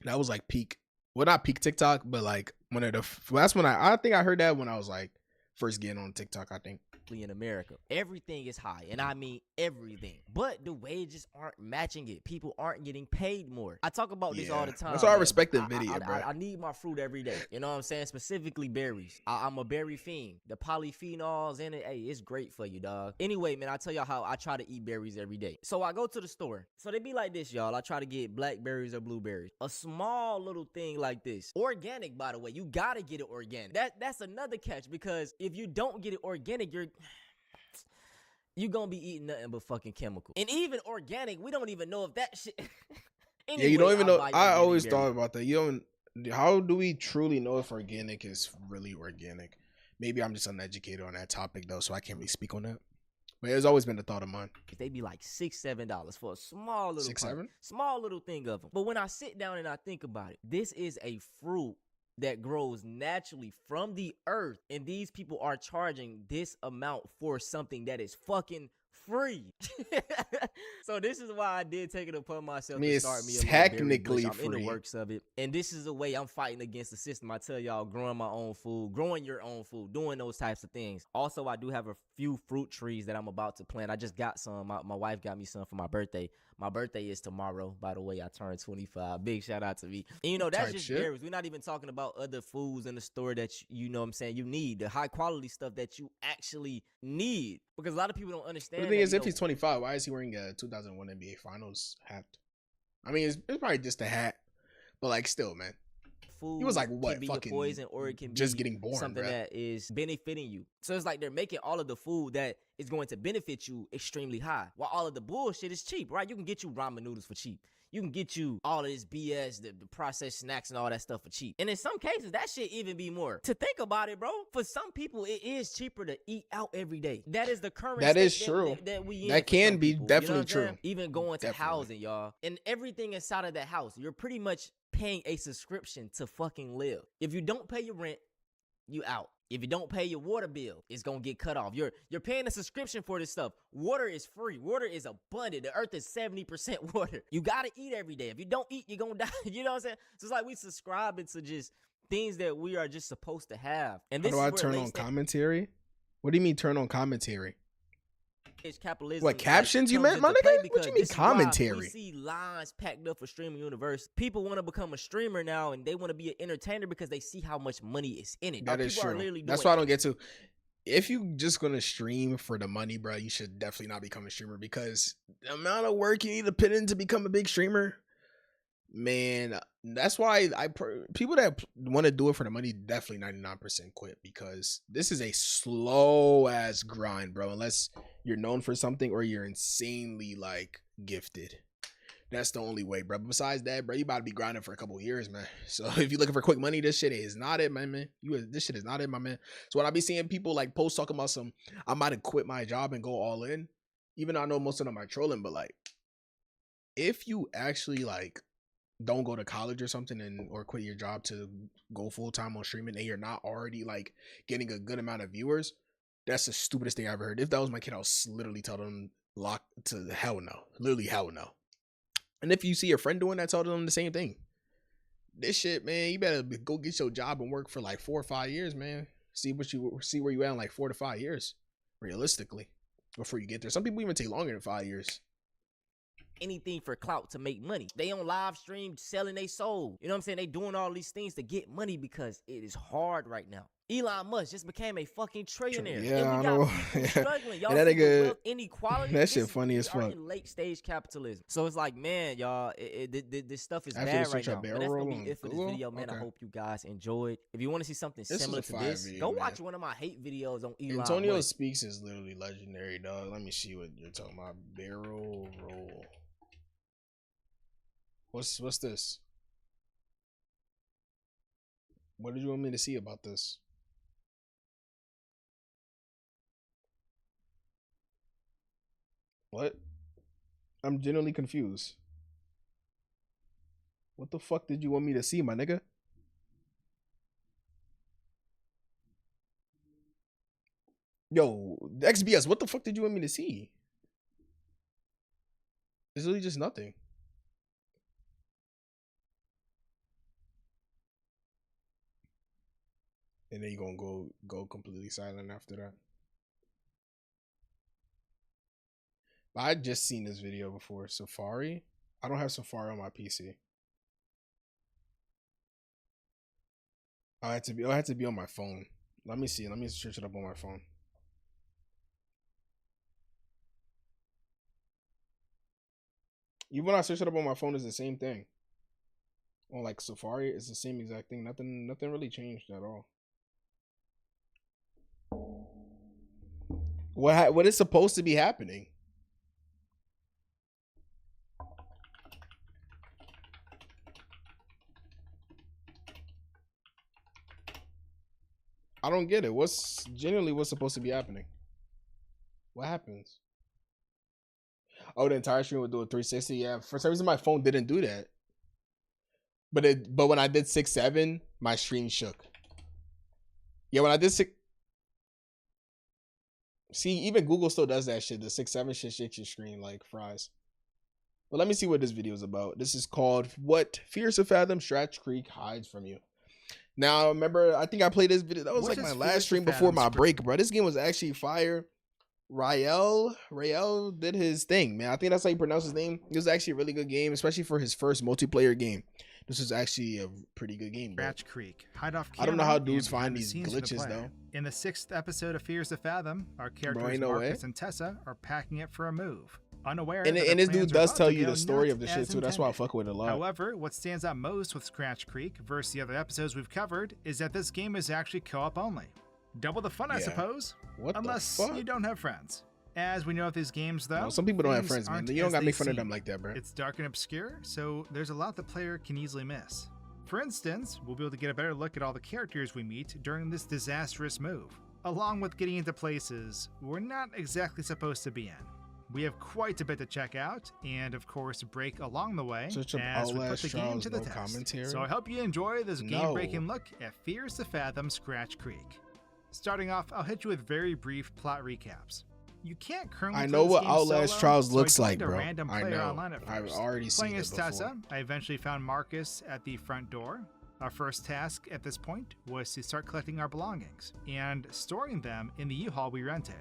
That was like peak. Well, not peak TikTok, but like one of the. That's when I think I heard that when I was like first getting on TikTok, I think. In America, everything is high, and I mean everything, but the wages aren't matching it. People aren't getting paid more. I talk about this all the time. That's why I respect the video, bro. I need my fruit every day. You know what I'm saying? Specifically berries. I'm a berry fiend. The polyphenols in it, hey, it's great for you, dog. Anyway, man, I tell y'all how I try to eat berries every day. So I go to the store. So they be like this, y'all. I try to get blackberries or blueberries. A small little thing like this. Organic, by the way. You gotta get it organic. That's another catch, because if you don't get it organic, you're gonna be eating nothing but fucking chemical. And even organic, we don't even know if that shit. Anyway, yeah, you don't even know. I always thought about that. how do we truly know if organic is really organic? Maybe I'm just uneducated on that topic though, so I can't really speak on that. But it's always been a thought of mine. They be like $6-7 for a small little $6-7? small little thing of them. But when I sit down and I think about it, this is a fruit that grows naturally from the earth, and these people are charging this amount for something that is fucking free. So this is why I did take it upon myself to start me a technically I'm free. in the works of it, and this is the way I'm fighting against the system. I tell y'all, growing my own food, growing your own food, doing those types of things. Also, I do have a few fruit trees that I'm about to plant. I just got some. My wife got me some for my birthday. My birthday is tomorrow, by the way. I turned 25. Big shout out to me. And you know, that's just berries. We're not even talking about other foods in the store that you know what I'm saying, you need. The high quality stuff that you actually need. Because a lot of people don't understand. The thing is, if he's 25, why is he wearing a 2001 NBA Finals hat? I mean, it's probably just a hat. But like still, man. Food he was like what, fucking poison, or it can just be getting born, something that is benefiting you. So it's like they're making all of the food that is going to benefit you extremely high, while all of the bullshit is cheap, right? You can get you ramen noodles for cheap. You can get you all of this BS, the processed snacks and all that stuff for cheap. And in some cases, that shit even be more. To think about it, bro, for some people, it is cheaper to eat out every day. That is the current that is true. That we in. That can be people, definitely true. Even going to housing, y'all. And everything inside of that house, you're pretty much paying a subscription to fucking live. If you don't pay your rent, you out. If you don't pay your water bill, it's gonna get cut off. You're paying a subscription for this stuff. Water is free. Water is abundant. The earth is 70% water. You gotta eat every day. If you don't eat, you're gonna die. You know what I'm saying? So it's like we subscribe to just things that we are just supposed to have. And this how do I turn on commentary? What do you mean turn on commentary? Capitalism. What captions you meant, my nigga? What you mean commentary? We see lines packed up for streaming universe. People want to become a streamer now, and they want to be an entertainer because they see how much money is in it. That is true. That's why I don't get to. If you just gonna stream for the money, bro, you should definitely not become a streamer, because the amount of work you need to put in to become a big streamer, man. That's why people that want to do it for the money definitely 99% quit, because this is a slow ass grind, bro. Unless you're known for something or you're insanely like gifted, that's the only way, bro. Besides that, bro, you about to be grinding for a couple of years, man. So if you're looking for quick money, this shit is not it, man. This shit is not it, my man. So when I be seeing people like post talking about I might have quit my job and go all in, even though I know most of them are trolling, but like, if you actually like don't go to college or something or quit your job to go full time on streaming, and you're not already like getting a good amount of viewers, that's the stupidest thing I ever heard. If that was my kid, I would literally tell them lock to hell no, literally hell no. And if you see your friend doing that, tell them the same thing. This shit, man, you better go get your job and work for like 4 or 5 years, man. See where you at in like 4 to 5 years, realistically, before you get there. Some people even take longer than 5 years. Anything for clout to make money. They on live stream selling their soul. You know what I'm saying? They doing all these things to get money because it is hard right now. Elon Musk just became a fucking trillionaire. Yeah, I know. Struggling. Y'all that nigga, inequality. That shit funny as fuck. In late stage capitalism. So it's like, man, y'all, this stuff is bad right now. But that's gonna be it for this video, man. Okay. I hope you guys enjoyed. If you want to see something similar to this, go watch one of my hate videos on Elon Antonio Musk. Speaks is literally legendary, dog. Let me see what you're talking about. Barrel roll. What's this? What did you want me to see about this? What? I'm genuinely confused. What the fuck did you want me to see, my nigga? Yo, XBS, what the fuck did you want me to see? It's really just nothing. And then you're gonna go completely silent after that. But I just seen this video before. Safari? I don't have Safari on my PC. I had to be on my phone. Let me see. Let me search it up on my phone. Even when I search it up on my phone, it's the same thing. On like Safari, it's the same exact thing. Nothing really changed at all. What is supposed to be happening? I don't get it. What's supposed to be happening? What happens? Oh, the entire stream would do a 360. Yeah, for some reason my phone didn't do that. But when I did 6-7, my screen shook. Yeah, when I did 6. See, even Google still does that shit. The 6-7 shit shakes your screen like fries. But let me see what this video is about. This is called What Fears of Fathom Scratch Creek Hides From You. Now, remember, I think I played this video. That was like my last stream before my break, bro. This game was actually fire. Rael did his thing, man. I think that's how you pronounce his name. It was actually a really good game, especially for his first multiplayer game. This is actually a pretty good game, bro. Scratch Creek. Hide off I don't know how dudes find these glitches, though. In the 6th episode of Fears of Fathom, our characters Marcus and Tessa are packing it for a move. Unaware and this dude does tell you the story of the shit, too. That's why I fuck with it a lot. However, what stands out most with Scratch Creek versus the other episodes we've covered is that this game is actually co-op only. Double the fun, I suppose. Unless you don't have friends. As we know of these games, though, some people don't have friends, man. You don't gotta make fun of them like that, bro. It's dark and obscure, so there's a lot the player can easily miss. For instance, we'll be able to get a better look at all the characters we meet during this disastrous move, along with getting into places we're not exactly supposed to be in. We have quite a bit to check out, and of course break along the way as we put the game to the test. So I hope you enjoy this game-breaking look at Fears of Fathom Scratch Creek. Starting off, I'll hit you with very brief plot recaps. You can't currently I know what Outlast Trials looks like, bro. I know. I've already seen it before. Playing as Tessa, I eventually found Marcus at the front door. Our first task at this point was to start collecting our belongings and storing them in the U-Haul we rented.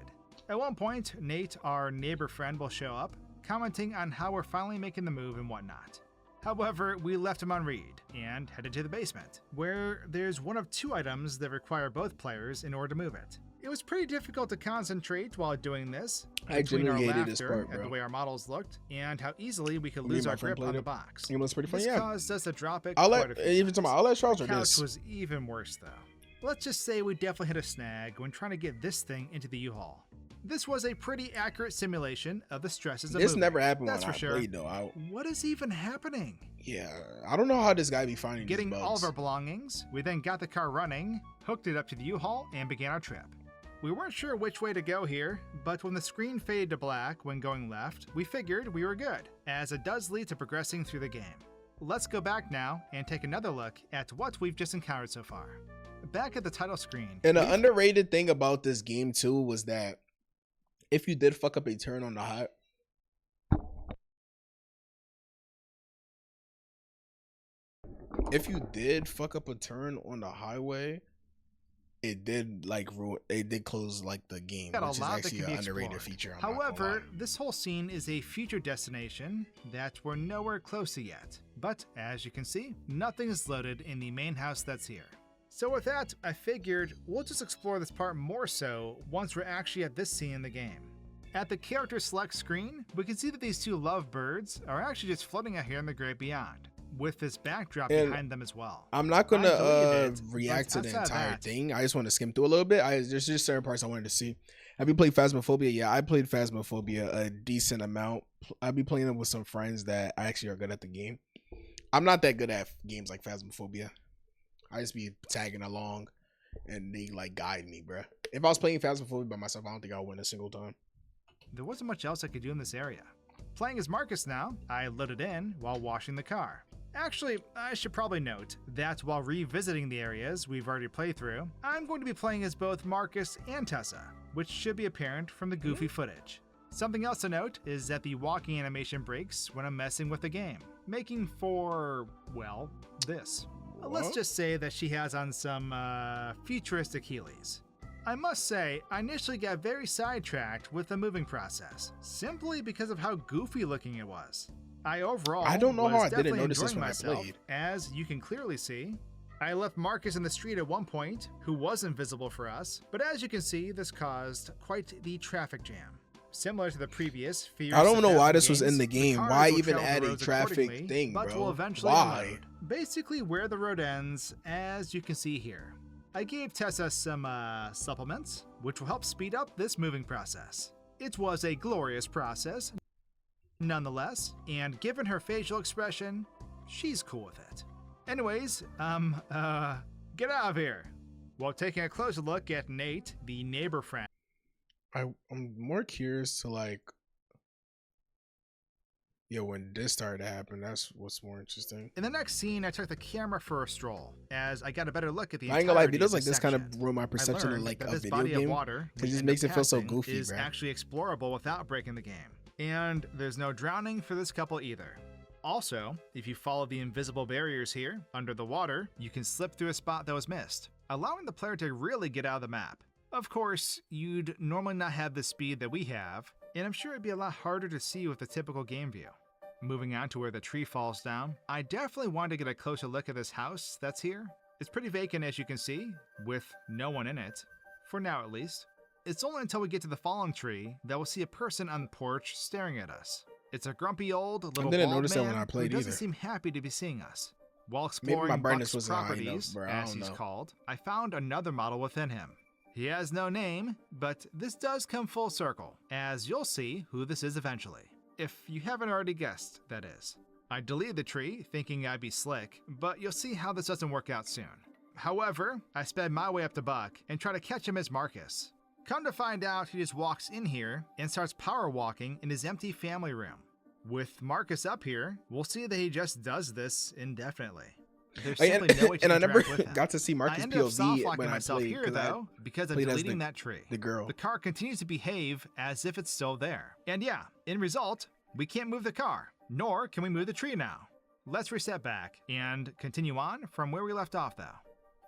At one point, Nate, our neighbor friend, will show up, commenting on how we're finally making the move and whatnot. However, we left him on read and headed to the basement, where there's one of 2 items that require both players in order to move it. It was pretty difficult to concentrate while doing this, between our laughter at the way our models looked and how easily we could lose our grip on the box. It was pretty funny, this caused us to drop it even to my Outlast Trials or this? Couch was even worse, though. Let's just say we definitely hit a snag when trying to get this thing into the U-Haul. This was a pretty accurate simulation of the stresses of moving. Never happened when I played, though. What is even happening? Yeah, I don't know how this guy be finding Getting these bugs. all of our belongings, we then got the car running, hooked it up to the U-Haul, and began our trip. We weren't sure which way to go here, but when the screen faded to black when going left, we figured we were good, as it does lead to progressing through the game. Let's go back now and take another look at what we've just encountered so far. Back at the title screen. And an underrated thing about this game too was that if you did fuck up a turn on the high, highway, it did close like the game, which is actually an underrated feature. However, this whole scene is a future destination that we're nowhere close to yet. But as you can see, nothing is loaded in the main house that's here. So with that, I figured we'll just explore this part more so once we're actually at this scene in the game. At the character select screen, we can see that these 2 lovebirds are actually just floating out here in the great beyond, with this backdrop behind them as well. I'm not gonna react to the entire thing. I just want to skim through a little bit. There's just certain parts I wanted to see. Have you played Phasmophobia? Yeah, I played Phasmophobia a decent amount. I'll be playing them with some friends that actually are good at the game. I'm not that good at games like Phasmophobia. I just be tagging along and they like guide me, bruh. If I was playing Phasmophobia by myself, I don't think I'll win a single time. There wasn't much else I could do in this area. Playing as Marcus now, I loaded in while washing the car. Actually, I should probably note that while revisiting the areas we've already played through, I'm going to be playing as both Marcus and Tessa, which should be apparent from the goofy footage. Something else to note is that the walking animation breaks when I'm messing with the game, making for, well, this. Let's just say that she has on some futuristic Heelys. I must say, I initially got very sidetracked with the moving process, simply because of how goofy looking it was. I don't know how I didn't notice this when I played. As you can clearly see, I left Marcus in the street at one point, who was invisible for us, but as you can see, this caused quite the traffic jam. Similar to the previous Fears I don't know why this games, was in the game. Why even add a traffic thing, but bro? will eventually Why? Unload. Basically where the road ends, as you can see here. I gave Tessa some supplements, which will help speed up this moving process. It was a glorious process, nonetheless, and given her facial expression, she's cool with it. Anyways, get out of here. while taking a closer look at Nate, the neighbor friend. I'm more curious to like, when this started to happen, that's what's more interesting. In the next scene, I took the camera for a stroll as I got a better look at the. I ain't gonna lie, videos like this kind of ruin my perception of like a video game. It just makes it feel so goofy, is actually explorable without breaking the game, and there's no drowning for this couple either. Also, if you follow the invisible barriers here under the water, you can slip through a spot that was missed, allowing the player to really get out of the map. Of course, you'd normally not have the speed that we have, and I'm sure it'd be a lot harder to see with the typical game view. Moving on to where the tree falls down, I definitely wanted to get a closer look at this house that's here. It's pretty vacant as you can see, with no one in it, for now at least. It's only until we get to the fallen tree that we'll see a person on the porch staring at us. It's a grumpy old little bald man who doesn't seem happy to be seeing us. While exploring Buck's properties, as he's called, I found another model within him. He has no name, but this does come full circle, as you'll see who this is eventually. If you haven't already guessed, that is. I deleted the tree, thinking I'd be slick, but you'll see how this doesn't work out soon. However, I sped my way up to Buck and try to catch him as Marcus. Come to find out, he just walks in here and starts power walking in his empty family room. With Marcus up here, we'll see that he just does this indefinitely. There's simply no way to and I never with him. got to see Marcus POV when I played here though because I'm deleting that tree. The girl. The car continues to behave as if it's still there. And yeah, in result, we can't move the car, nor can we move the tree now. Let's reset back and continue on from where we left off though.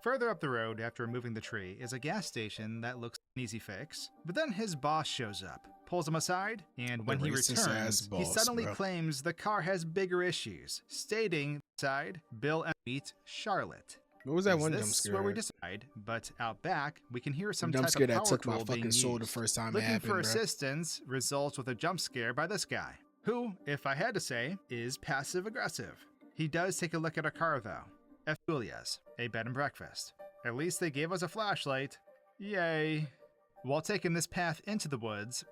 Further up the road after removing the tree is a gas station that looks an easy fix, but then his boss shows up, pulls him aside, and when he returns, he suddenly claims the car has bigger issues, stating, "Side, Bill and meet Charlotte." What was that one jump scare? Where we decide, but out back, we can hear some jump type scare of power that took tool my fucking soul the first time it Looking happened, for bro. assistance results with a jump scare by this guy, who, if I had to say, is passive aggressive. He does take a look at our car though. F. Julia's, a bed and breakfast. At least they gave us a flashlight. Yay. While taking this path into the woods,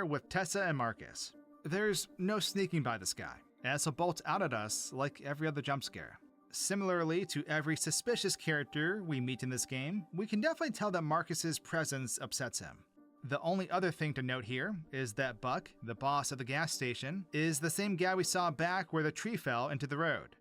with Tessa and Marcus. There's no sneaking by this guy, as he'll bolt out at us like every other jump scare. Similarly to every suspicious character we meet in this game, we can definitely tell that Marcus's presence upsets him. The only other thing to note here is that Buck, the boss of the gas station, is the same guy we saw back where the tree fell into the road.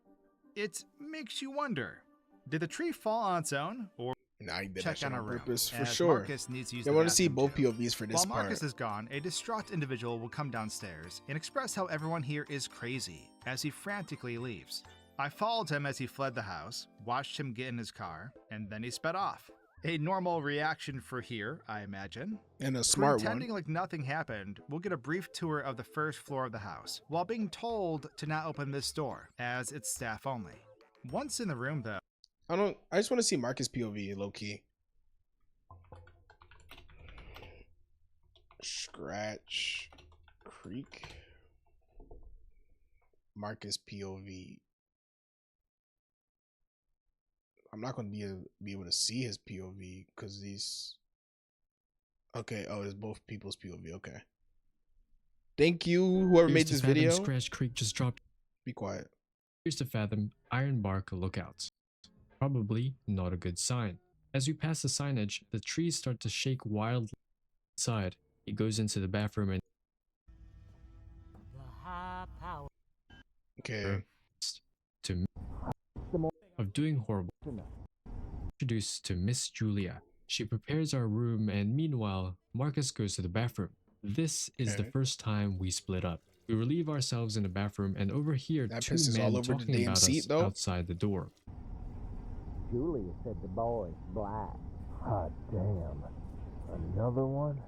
It makes you wonder, did the tree fall on its own, or Nah, he did check that on on a room, purpose for sure. Marcus needs to use I want to see both POVs for this While part. Marcus is gone, a distraught individual will come downstairs and express how everyone here is crazy as he frantically leaves. I followed him as he fled the house, watched him get in his car, and then he sped off. A normal reaction for here, I imagine. And a smart Pretending one. like nothing happened, we'll get a brief tour of the first floor of the house, while being told to not open this door, as it's staff only. Once in the room though, I just want to see Marcus POV low key. Scratch Creek. Marcus POV. I'm not going to be able to see his POV because these. Okay, oh, it's both people's POV. Okay. Thank you, whoever made this video. Scratch Creek just dropped. Be quiet. Here's to fathom Iron Bark lookouts. Probably not a good sign. As we pass the signage, the trees start to shake wildly inside. He goes into the bathroom and okay. To of doing horrible. Introduced to Miss Julia. She prepares our room and meanwhile, Marcus goes to the bathroom. This is the first time we split up. We relieve ourselves in the bathroom and overhear two men talking about us outside the door. Julia said the boy's black. Hot damn. Another one?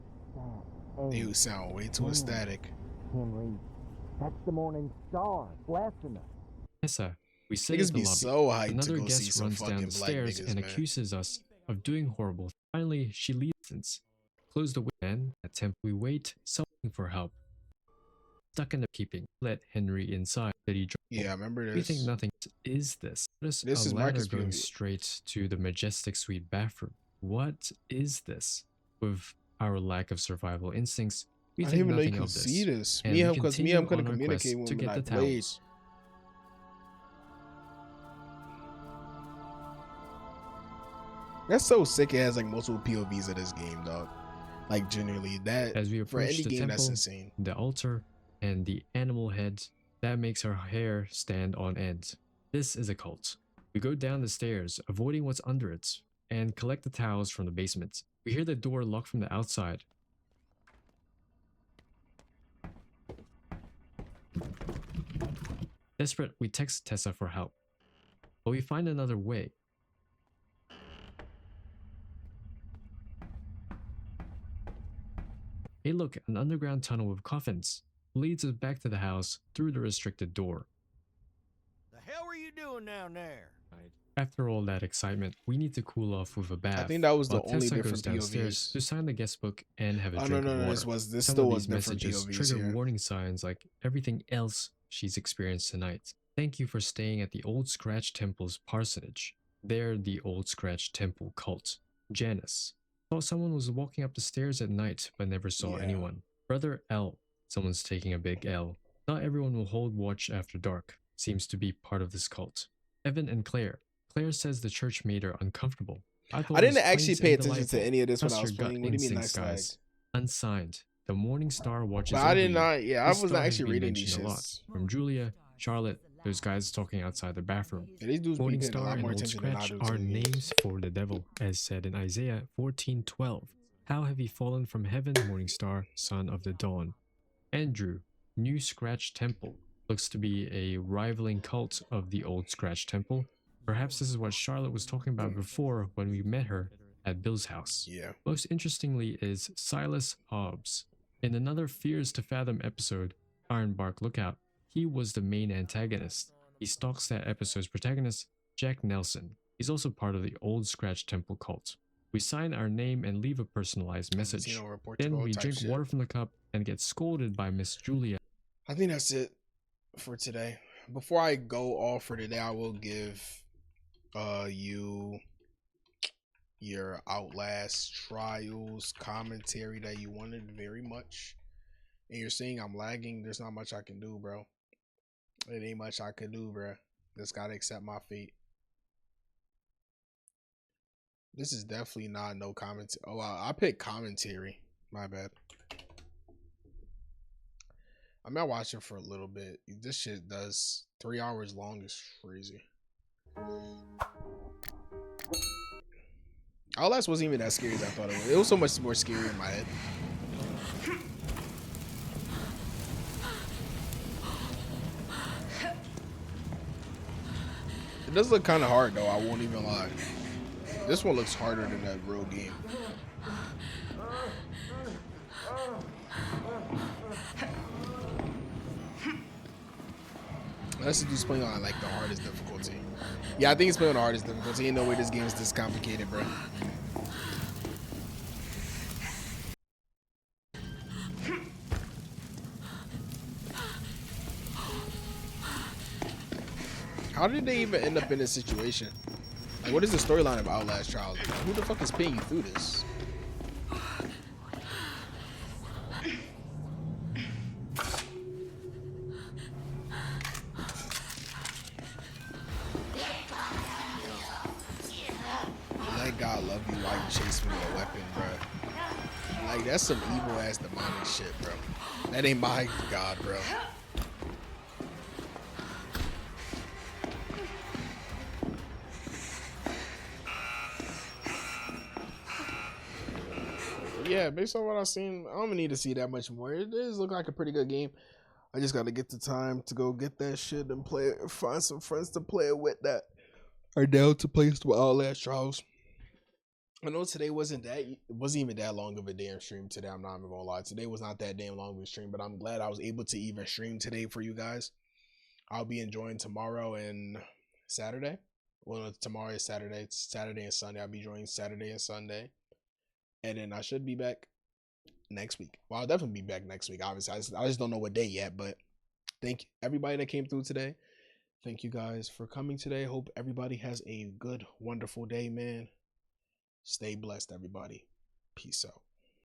You sound way too ecstatic. Henry, that's the Morning Star, blessing us. Tessa, we sit at the lobby. Another guest runs down the stairs and accuses us of doing horrible. Finally, she leaves. Close the window and attempt. We wait, something for help. Stuck in the keeping. Let Henry inside. Yeah, I remember this. We think nothing. Is this? This is Marcus going straight to the majestic suite bathroom. What is this? With our lack of survival instincts, we think nothing of this. See this. And Me, because me, I'm going to communicate with when I played. That's so sick. It has like multiple POVs of this game, dog. Like genuinely, that As we for approach any the game, that's temple, insane. the altar, and the animal heads, that makes our hair stand on end. This is a cult. We go down the stairs, avoiding what's under it, and collect the towels from the basement. We hear the door locked from the outside. Desperate, we text Tessa for help, but we find another way. Hey look, an underground tunnel with coffins leads us back to the house through the restricted door. The hell were you doing down there? After all that excitement, we need to cool off with a bath. I think that was the while only Tessa goes different downstairs POVs. to sign the guest book and have a Oh drink no, of no, water. this Some still of was these different messages POVs trigger here. warning signs like everything else she's experienced tonight. Thank you for staying at the Old Scratch Temple's parsonage. They're the Old Scratch Temple cult. Janice thought someone was walking up the stairs at night but never saw anyone. Brother L. Someone's taking a big L. Not everyone will hold watch after dark. Seems to be part of this cult. Evan and Claire. Claire says the church made her uncomfortable. I didn't actually pay attention to any of this when I was playing. What do you mean, nice guys? Unsigned. The Morning Star watches. But I did over not. you. Yeah, I This was star not has actually been reading these mentioned a lot. shits. From Julia, Charlotte, those guys talking outside the bathroom. Yeah, these dudes be Morning paying a Star lot and more Old attention than I Scratch do to are the games. names for the devil, as said in Isaiah 14:12. How have you fallen from heaven, Morning Star, son of the dawn? Andrew, New Scratch Temple. Looks to be a rivaling cult of the Old Scratch Temple. Perhaps this is what Charlotte was talking about before when we met her at Bill's house. Yeah. Most interestingly is Silas Hobbs. In another Fears to Fathom episode, Ironbark Lookout, he was the main antagonist. He stalks that episode's protagonist, Jack Nelson. He's also part of the Old Scratch Temple cult. We sign our name and leave a personalized message. Then we drink water from the cup and get scolded by Miss Julia. I think that's it for today. Before I go off for today, I will give you your Outlast Trials commentary that you wanted very much. And you're saying I'm lagging. There's not much I can do, bro. It ain't much I can do, bro. Just gotta accept my fate. This is definitely not no commentary. Oh, I picked commentary. My bad. I might watch it for a little bit. This shit does 3 hours long is crazy. Outlast wasn't even that scary as I thought it was. It was so much more scary in my head. It does look kind of hard though, I won't even lie. This one looks harder than that real game. Unless it's playing on like the hardest difficulty. Yeah, I think it's playing on the hardest difficulty. Ain't no way this game is this complicated, bro. How did they even end up in this situation? Like, what is the storyline of Outlast Trials? Like, who the fuck is paying you through this? Let God love you while you chase me with a weapon, bro. Like, that's some evil ass demonic shit, bro. That ain't my God, bro. Yeah, based on what I've seen, I don't even need to see that much more. It does look like a pretty good game. I just gotta get the time to go get that shit and play it. Find some friends to play it with that are down to play with Outlast Trials. I know today wasn't even that long of a damn stream today. I'm not even gonna lie. Today was not that damn long of a stream, but I'm glad I was able to even stream today for you guys. I'll be enjoying tomorrow and Saturday. Well, tomorrow is Saturday. It's Saturday and Sunday. I'll be joining Saturday and Sunday. And then I should be back next week. Well, I'll definitely be back next week, obviously. I just don't know what day yet, but thank everybody that came through today. Thank you guys for coming today. Hope everybody has a good, wonderful day, man. Stay blessed, everybody. Peace out.